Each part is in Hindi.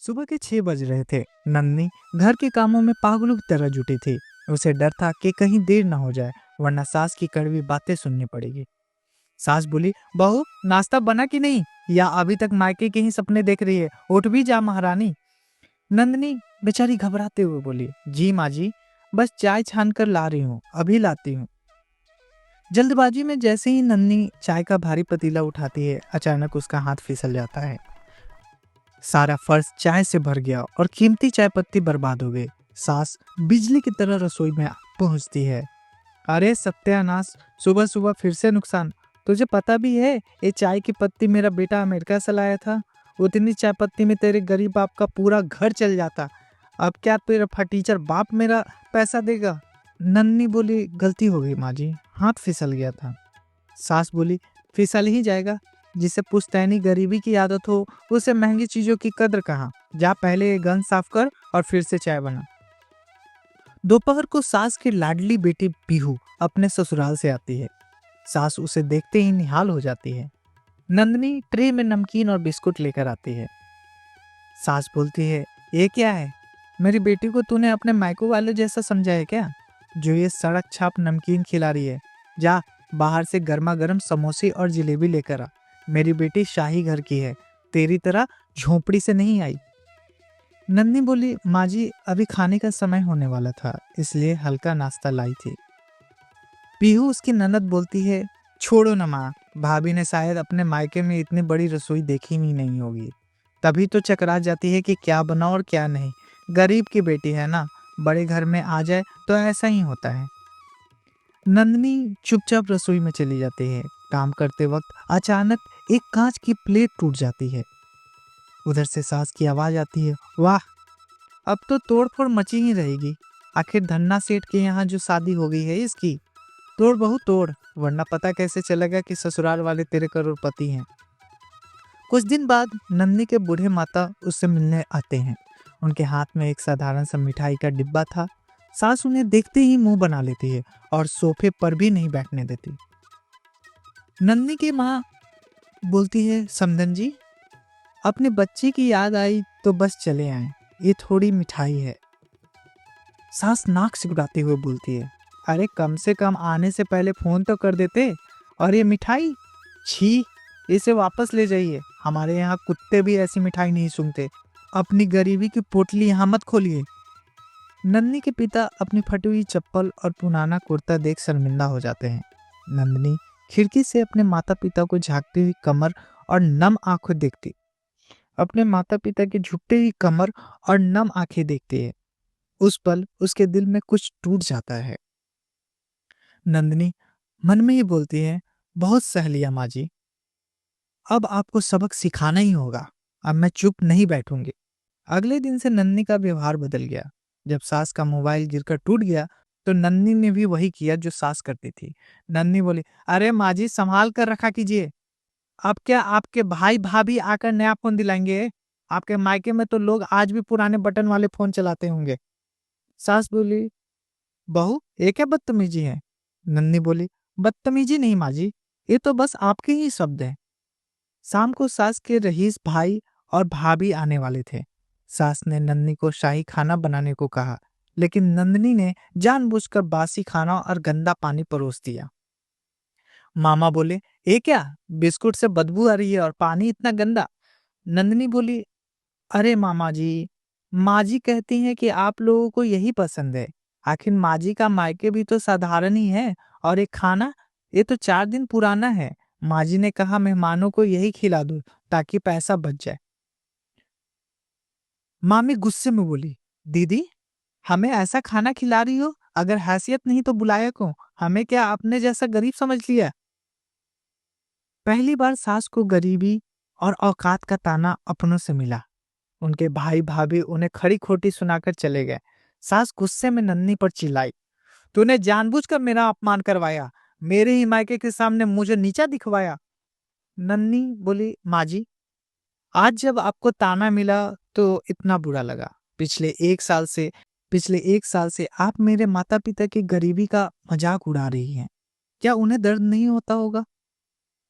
सुबह के 6 बज रहे थे। नन्ही घर के कामों में पागलों की तरह जुटी थी। उसे डर था कि कहीं देर ना हो जाए, वरना सास की कड़वी बातें सुननी पड़ेगी। सास बोली, बहू नाश्ता बना कि नहीं, या अभी तक मायके के ही सपने देख रही है? उठ भी जा महारानी। नंदनी बेचारी घबराते हुए बोली, जी माँ जी, बस चाय छान कर ला रही हूँ, अभी लाती हूँ। जल्दबाजी में जैसे ही नन्ही चाय का भारी पतीला उठाती है, अचानक उसका हाथ फिसल जाता है। सारा फर्श चाय से भर गया और कीमती चाय पत्ती बर्बाद हो गई। सास बिजली की तरह रसोई में पहुंचती है। अरे सत्यानाश, सुबह सुबह फिर से नुकसान। तुझे पता भी है ये चाय की पत्ती मेरा बेटा अमेरिका से लाया था? उतनी चाय पत्ती में तेरे गरीब बाप का पूरा घर चल जाता। अब क्या तेरा फटीचर बाप मेरा पैसा देगा? नन्नी बोली, गलती हो गई माँ जी, हाथ फिसल गया था। सास बोली, फिसल ही जाएगा। जिसे पुश्तैनी गरीबी की आदत हो, उसे महंगी चीजों की कद्र कहाँ। जा पहले ये गन साफ कर और फिर से चाय बना। दोपहर को सास की लाडली बेटी पीहू अपने ससुराल से आती है। सास उसे देखते ही निहाल हो जाती है। नंदनी ट्रे में नमकीन और बिस्कुट लेकर आती है। सास बोलती है, ये क्या है? मेरी बेटी को तूने अपने मायको वाले जैसा समझा है क्या, जो ये सड़क छाप नमकीन खिला रही है? जा बाहर से गर्मा गर्म समोसे और जलेबी लेकर आ। मेरी बेटी शाही घर की है, तेरी तरह झोपड़ी से नहीं आई। नन्ही बोली, माँ जी अभी खाने का समय होने वाला था, इसलिए हल्का नाश्ता लाई थी। पीहू उसकी ननद बोलती है, छोड़ो ना माँ, भाभी ने शायद अपने मायके में इतनी बड़ी रसोई देखी ही नहीं होगी, तभी तो चकरा जाती है कि क्या बनाओ और क्या नहीं। गरीब की बेटी है ना, बड़े घर में आ जाए तो ऐसा ही होता है। नंदनी चुपचाप रसोई में चली जाती है। काम करते वक्त अचानक एक कांच की प्लेट टूट जाती है। उधर से सास की आवाज आती है, वाह, अब तो तोड़फोड़ मची ही रहेगी। आखिर धन्ना सेठ के यहाँ जो शादी हो गई है इसकी। तोड़ बहू तोड़, वरना पता कैसे चलेगा कि ससुराल वाले तेरे करोड़पति हैं। कुछ दिन बाद नन्ही के बूढ़े माता उससे मिलने आते हैं। उनके हाथ में एक साधारण सा मिठाई का डिब्बा था। सास उन्हें देखते ही मुंह बना लेती है और सोफे पर भी नहीं बैठने देती। नन्ही की माँ बोलती है, समधन जी, अपने बच्चे की याद आई तो बस चले आए, ये थोड़ी मिठाई है। सास नाक सिकुड़ाते हुए बोलती है, अरे कम से कम आने से पहले फोन तो कर देते। और ये मिठाई, छी, इसे वापस ले जाइए, हमारे यहाँ कुत्ते भी ऐसी मिठाई नहीं सूंघते। अपनी गरीबी की पोटली यहाँ मत खोलिए। नंदनी के पिता अपनी फटी हुई चप्पल और पुराना कुर्ता देख शर्मिंदा हो जाते हैं। नंदनी खिड़की से अपने माता पिता को झांकती हुई कमर और नम आंखें देखती अपने माता पिता की झुकती हुई कमर और नम आंखें देखती है। उस पल उसके दिल में कुछ टूट जाता है। नंदनी मन में ही बोलती है, बहुत सह लिया माँ जी, अब आपको सबक सिखाना ही होगा। अब मैं चुप नहीं बैठूंगी। अगले दिन से नन्ही का व्यवहार बदल गया। जब सास का मोबाइल गिरकर टूट गया तो नन्ही ने भी वही किया जो सास करती थी। नन्ही बोली, अरे माँ जी संभाल कर रखा कीजिए। अब क्या आपके भाई भाभी आकर नया फोन दिलाएंगे? आपके मायके में तो लोग आज भी पुराने बटन वाले फोन चलाते होंगे। सास बोली, बहू ये क्या बदतमीजी है? नन्ही बोली, बदतमीजी नहीं माँ जी, ये तो बस आपके ही शब्द हैं। शाम को सास के रईस भाई और भाभी आने वाले थे। सास ने नन्ही को शाही खाना बनाने को कहा, लेकिन नंदनी ने जानबूझकर बासी खाना और गंदा पानी परोस दिया। मामा बोले, ये क्या, बिस्कुट से बदबू आ रही है और पानी इतना गंदा। नंदनी बोली, अरे मामा जी, माँ जी कहती हैं कि आप लोगों को यही पसंद है। आखिर माँ जी का मायके भी तो साधारण ही है, और एक खाना, ये तो 4 दिन पुराना है। माँ जी ने कहा मेहमानों को यही खिला दो ताकि पैसा बच जाए। मामी गुस्से में बोली, दीदी हमें ऐसा खाना खिला रही हो, अगर हैसियत नहीं तो बुलाया क्यों? हमें क्या अपने जैसा गरीब समझ लिया? पहली बार सास को गरीबी और औकात का ताना अपनों से मिला। उनके भाई भाभी उन्हें खड़ी खोटी सुनाकर चले गए। सास गुस्से में नन्ही पर चिल्लाई, तूने जानबूझकर मेरा अपमान करवाया, मेरे ही मायके के सामने मुझे नीचा दिखवाया। नन्ही बोली, माँ जी, आज जब आपको ताना मिला तो इतना बुरा लगा। पिछले 1 साल से आप मेरे माता पिता की गरीबी का मजाक उड़ा रही हैं। क्या उन्हें दर्द नहीं होता होगा?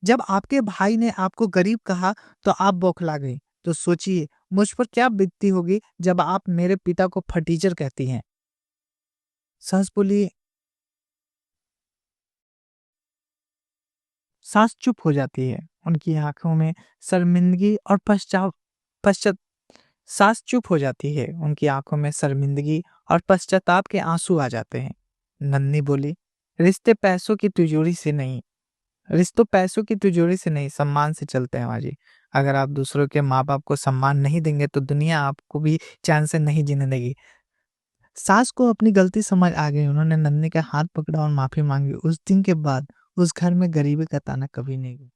जब आपके भाई ने आपको गरीब कहा तो आप बौखला गई। तो सोचिए, मुझ पर क्या बीतती होगी जब आप मेरे पिता को फटीचर कहती हैं। सास बोली। सास चुप हो जाती है। उनकी आंखों में शर्मिंदगी और पश्चात सास चुप हो जाती है। उनकी आंखों में शर्मिंदगी और पश्चाताप के आंसू आ जाते हैं। नन्ही बोली, रिश्ते पैसों की तिजोरी से नहीं रिश्तों पैसों की तिजोरी से नहीं, सम्मान से चलते हैं माँ जी। अगर आप दूसरों के माँ बाप को सम्मान नहीं देंगे तो दुनिया आपको भी चैन से नहीं जीने देगी। सास को अपनी गलती समझ आ गई। उन्होंने नन्ही का हाथ पकड़ा और माफी मांगी। उस दिन के बाद उस घर में गरीबी का ताना कभी नहीं गया।